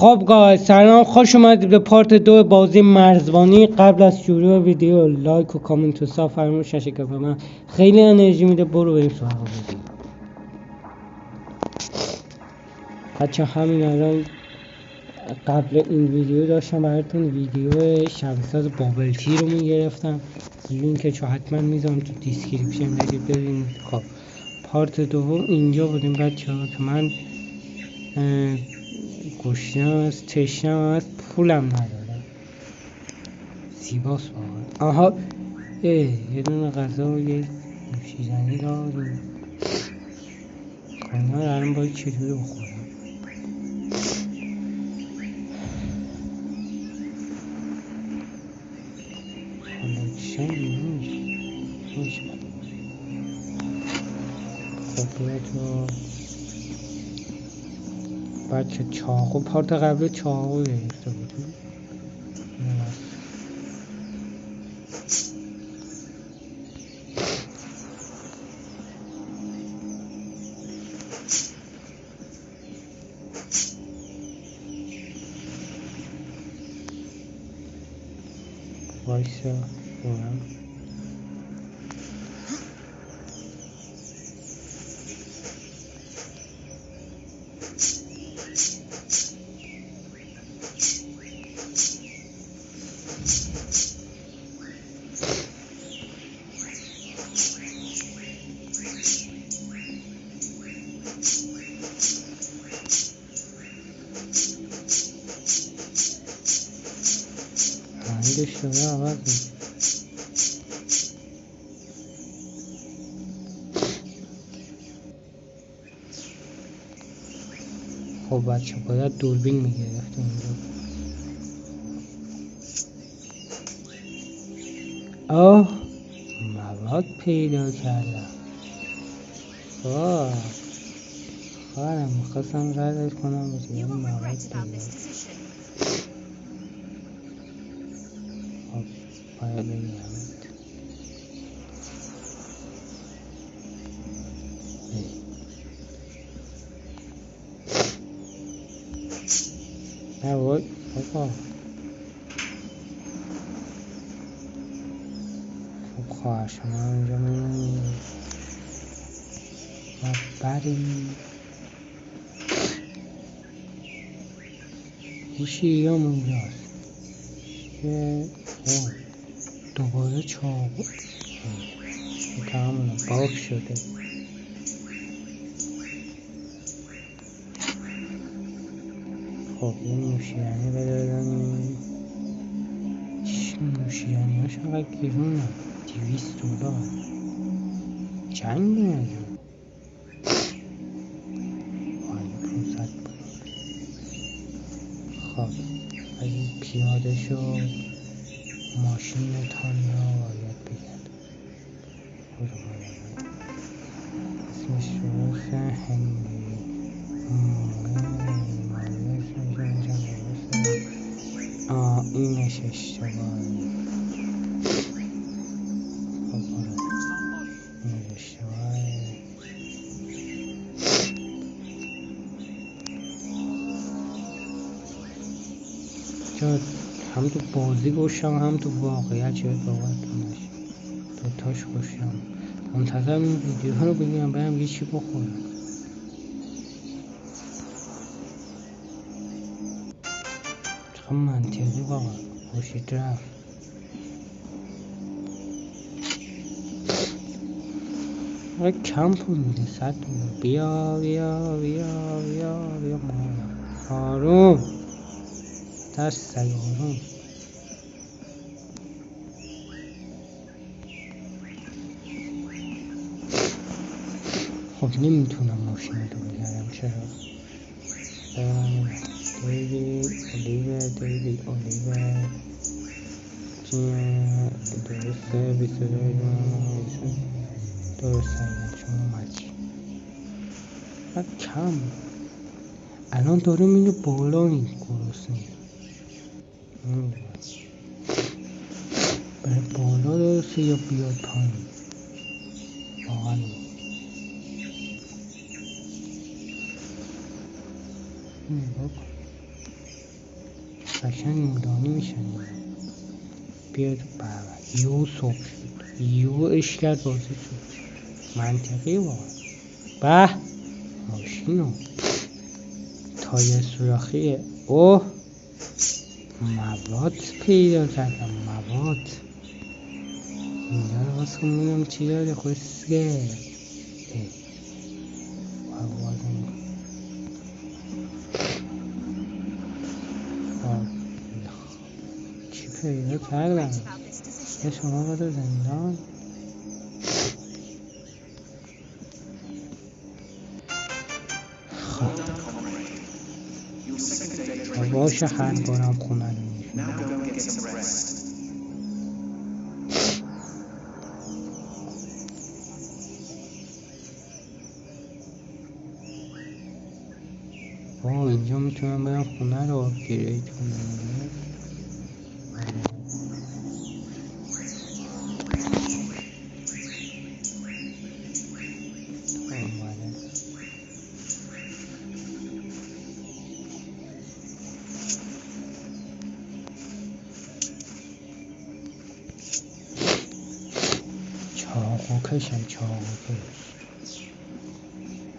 خب سلام، خوش اومدید به پارت 2 بازی مرزبانی. قبل از شروع ویدیو لایک و کامنت و صاف فرموش نشه که به من خیلی انرژی میده. برو بریم سراغ ویدیو. بچه همین الان قبل این ویدیو داشتم براتون ویدیو شبساز بابل تی رو میگرفتم، لینکشو حتما میذارم تو دیسکریپشن، برید ببینید. خب پارت دوم اینجا بودیم بچه ها که من گشنم از تشنم از پولم ندارم. زیباست واقعا. آها یه دونه غذا و یه نوشیدنی داریم. اینا رو الان باید چطوری بخورم؟ کالکشن نیست. خب بیا تو بچه چاقو، پارت قبل چاقو گرفته بودیم. وایسا برم هنگش شده عوض میشه. خب بچه باید دوربین میگرفتیم اینجا. مواد پیدا کردم. خواهرم میخواستم ردش کنم بسید مواد پیدا. خب باید بگیرم نه وای خب خواهر شما اینجا میمونی و بریم هیچی یا اونجاست که دوباره چاقو تمام باک شده. خب یه نوشیدنی بده بزنیم. نوشیدنی ها چقدر گیرونه؟ $200 چند میاد؟ خب اگه پیاده شو ماشین تانیا باید بگرد. اسمش روش هندی اینش اشتباهه. خب اینش اشتباهه. چون هم تو بازی گوشم هم تو واقعیت شاید باورتون نشه، دوتاش گوشم. منتظرم این ویدیو رو بگیرم برم یه چی بخورم. چقدر منطقی واقعا. خوشید رفت. کم پول میده، $100. بیا مامان آروم دست سگ آروم. خب نمیتونم ماشین رو بگرم. چرا؟ دیوید اولیوه درسته 22 درسته شما اومدی. کم الان داره میره بالا این گرسنه. بره بالا درسته یا بیاد پایین؟ واقعا قشنگ نورانی میشن. بیا تو بابا یو صبح شد، یو اش کرد بازی شد. منطقی واقعا. به ماشینو تایر سوراخیه. اوه مواد پیدا کردم، مواد. اینجا رو باز کن ببینم چی داره. خوشگه چی پیدا کردم. شما برو زندان. باشه هر بارم خونه رو میشونم. اینجا میتونم برم خونه رو آپگرید کنم.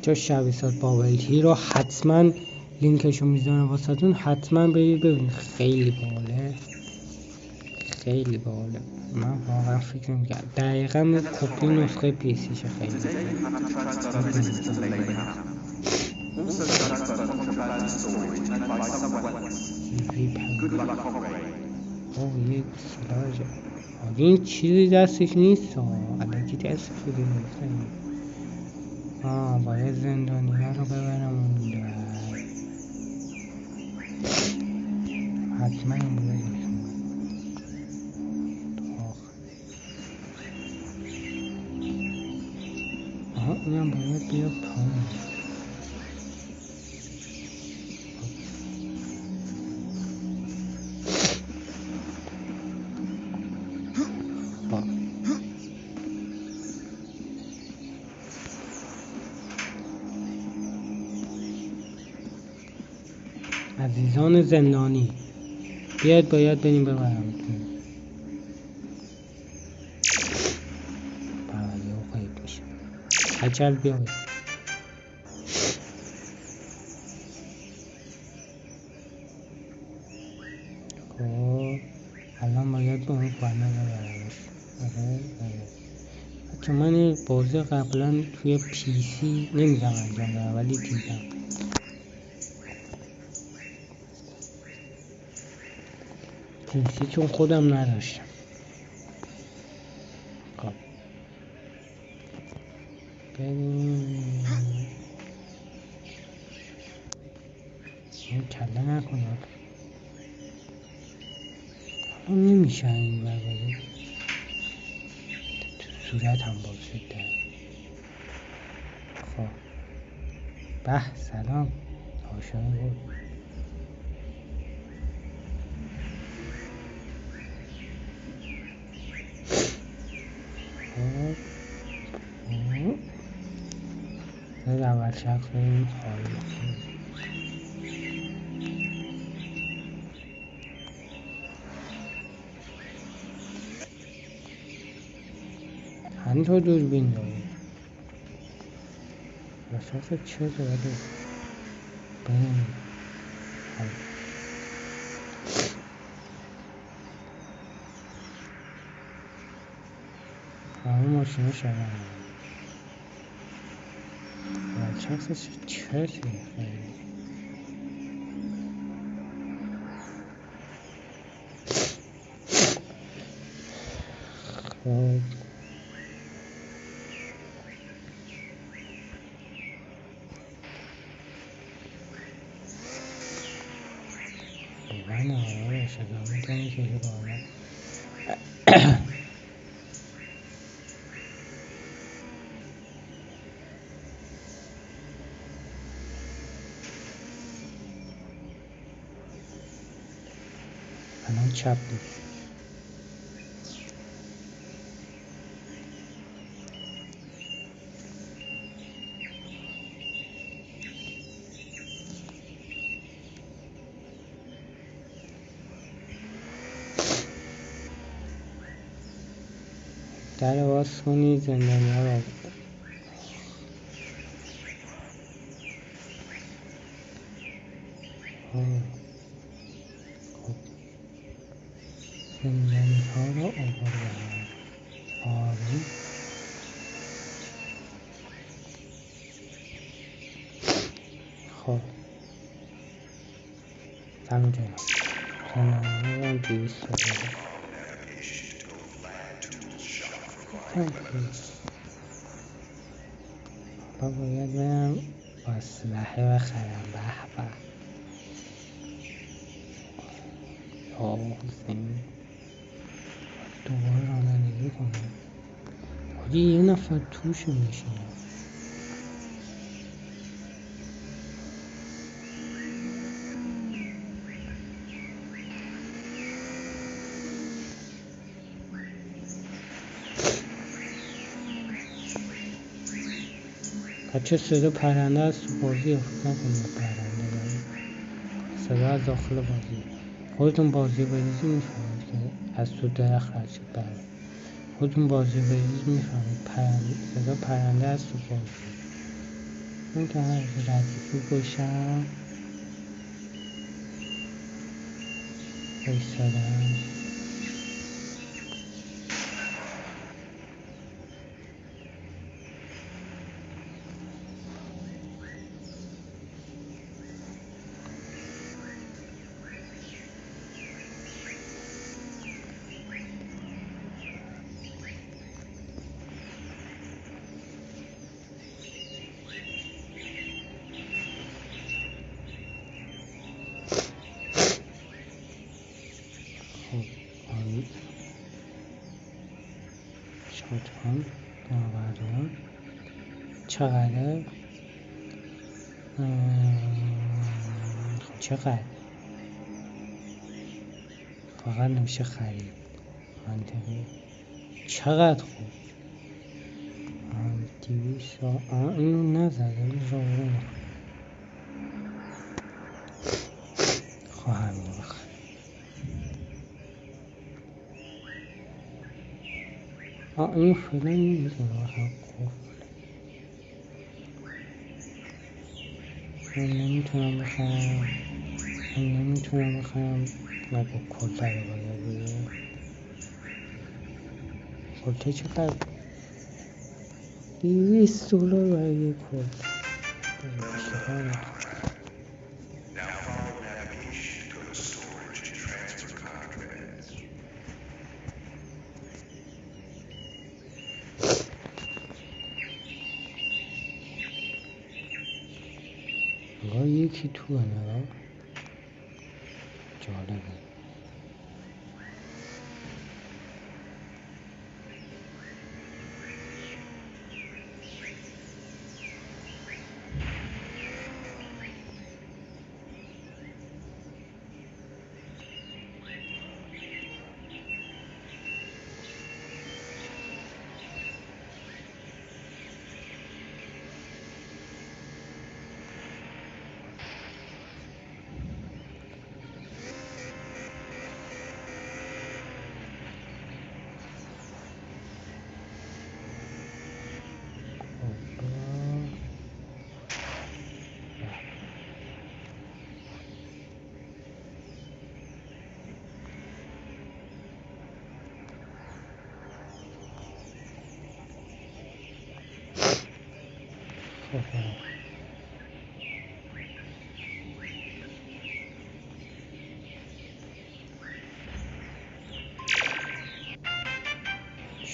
چه شبیسات بابل هیرو حتما لینکشو میذارم واسهتون، حتما برید ببینید. خیلی باحاله، خیلی باحاله. من واقعا فکر نمی‌کردم دقیقاً کپی نسخه پی سی شه. خیلی یک سلاج. این چیزی دستش نیست الکی دستش رو گرفتن. باید زندانی ها رو ببرم اون در. حتما این باید اینم باید بیاد پایین. عزیزان زندانی بیاید، باید بریم ببرمتون. بله و قیب میشه. عجل بیاید. خب الان باید به اون خانه ببرمش. حتی من بازی قبلا توی پی سی نمیدونم انجام دارم ولی دیدم. پی سی چون خودم نداشتم. خب بریم. این کله نکنم اون نمیشه این برگاده تو صورت هم باز شده. خب به سلام آشان بود. خب اول شخص بریم خواهی همینطور دوربین داریم. وسط چه داره بریم. همه ماشینه شدن شخص چه خیلی. خب من آره شدم میتونی که باید الان چپ بود. در باز کنی زندانی ها رو زندانی ها رو آوردن. آری خب تمام جناب زندانی ها رو 200 بده. حالا باید برم اسلحه بخرم. به به یا حسین دوباره رانندگی کنم. حاجی یه نفر توش میشینه. بچه صدا پرنده از تو بازی فکر نکنید پرنده داریم. صدا از داخل بازی. خودتون بازی بریزی میفهمید که از تو درخت رد شد پرنده. خودتون بازی بریزی میفهمید صدا پرنده از تو بازی. من که هر ردیفی باشم بایستادم. شاتگان نوبردار چقدر؟ خب چقدر؟ فقط نمیشه خرید. منطقی چقدر خوب 200 اینو نزده رو خواهم اینو بخرم. اینو فعلا نمیتونم بخرم. من نمیتونم بخرم نگو کلته رو باید بگه. کلته چقدر؟ 200 دلار برای یک کلته. انگار یکی تو نگاه جالبه.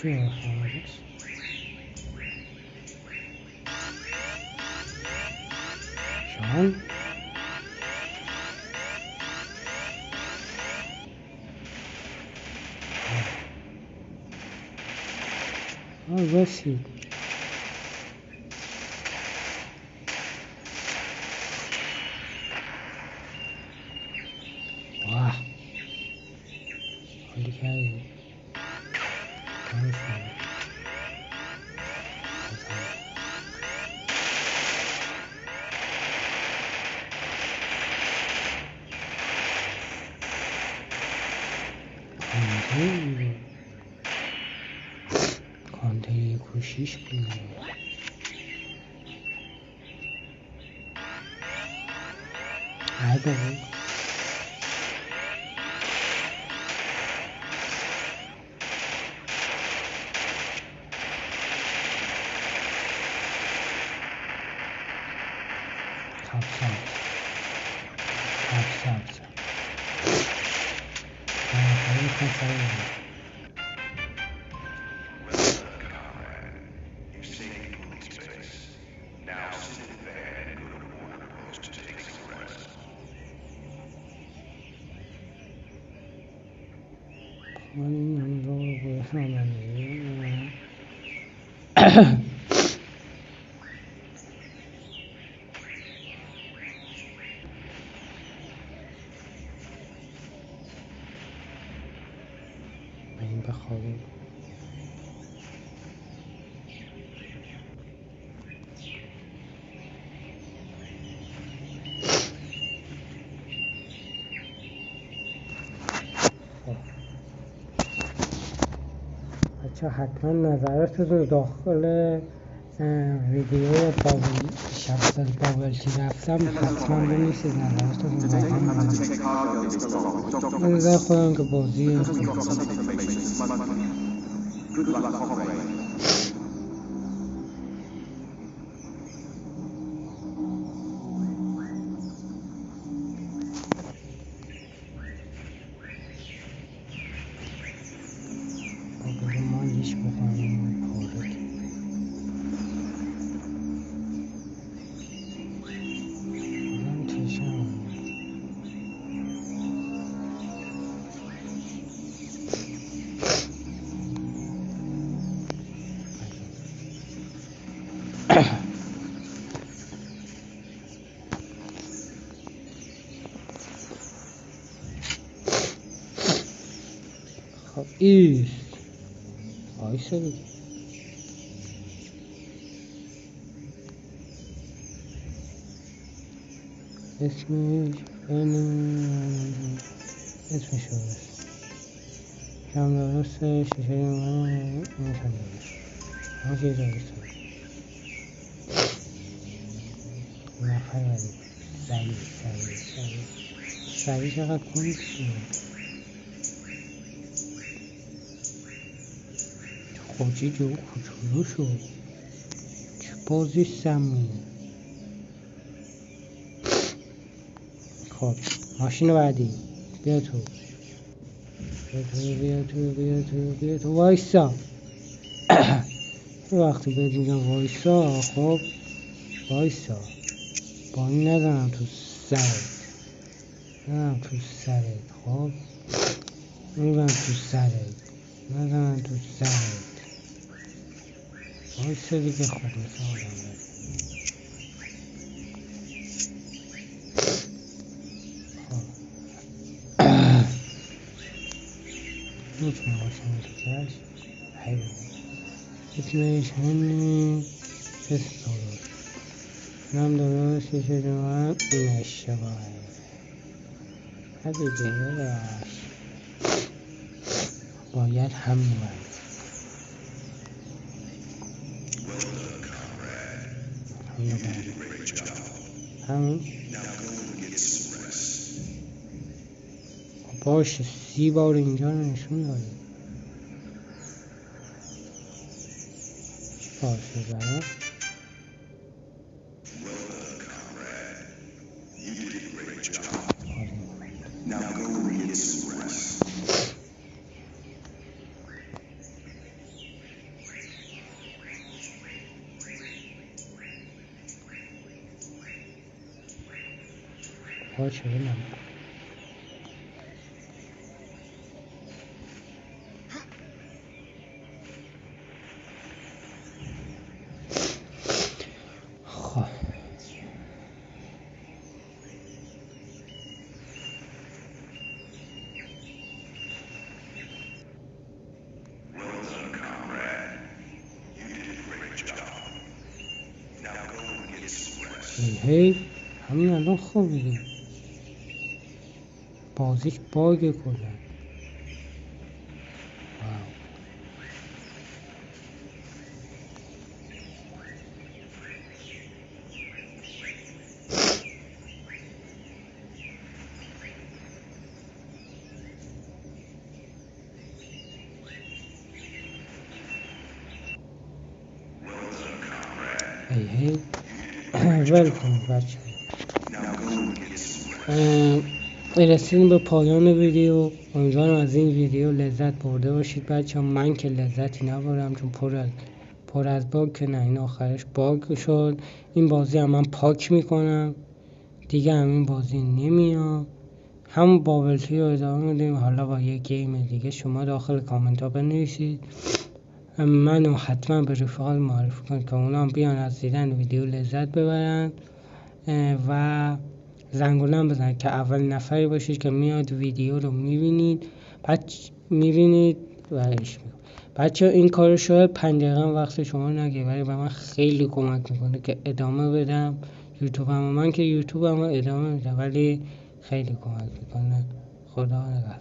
چیه خواهدست؟ شان؟ رسید. واه حالی کردی. تا 1.6 بود. ای بابا سبز خیلی خسته این بخوابیم. بچه حتما نظرتون داخل ویدیو شبزد بابلتی رفتم حتما بنویسید نظرتون واقعا نظر خودم که بازی خب ایست آیسته بود اسمش بست کم درسته شیشه نمیتون درست همه چیز درست نفر بدید سریع چقدر کنید خوجی جو کوچولو شد چه بازی سمی. خب ماشین بعدی بیا تو وایسا وقتی بهت میگم وایسا خب وایسا با این نزنم تو سرت خب نزنم تو سرت وایسا دیگه خب مثل آدم داری میتونه باشه میتونش میتونش همین تست درست نم درست شیشه جمعه این اشتباهه حدیده داشت باید همین باید همین باشه 30 بار اینجا رو نشون داری باشه برای باشه بلم هی همین الان خوابیدیم بازیش باگه کلا هی ول کنید بچه. رسیدیم به پایان ویدیو. امیدوارم از این ویدیو لذت برده باشید بچه. من که لذتی نبردم چون پر از باگ که نه، این آخرش باگ شد. این بازی هم من پاک میکنم دیگه، همین بازی نمیام، همون بابلتی رو ادامه میدیم حالا با یه گیم دیگه. شما داخل کامنت ها بنویسید، منو حتما به رفقات معرفی کنید که اونا هم بیان از دیدن ویدیو لذت ببرن و زنگوله بزنید که اول نفری باشید که میاد ویدیو رو میبینید و عشق میکنید. بچه این کار شاید 5 دقیقه وقت شما نگیره ولی به من خیلی کمک میکنه که ادامه بدم یوتیوبم. من که یوتیوبم ادامه میدم ولی خیلی کمک میکنه. خدا نگهدار.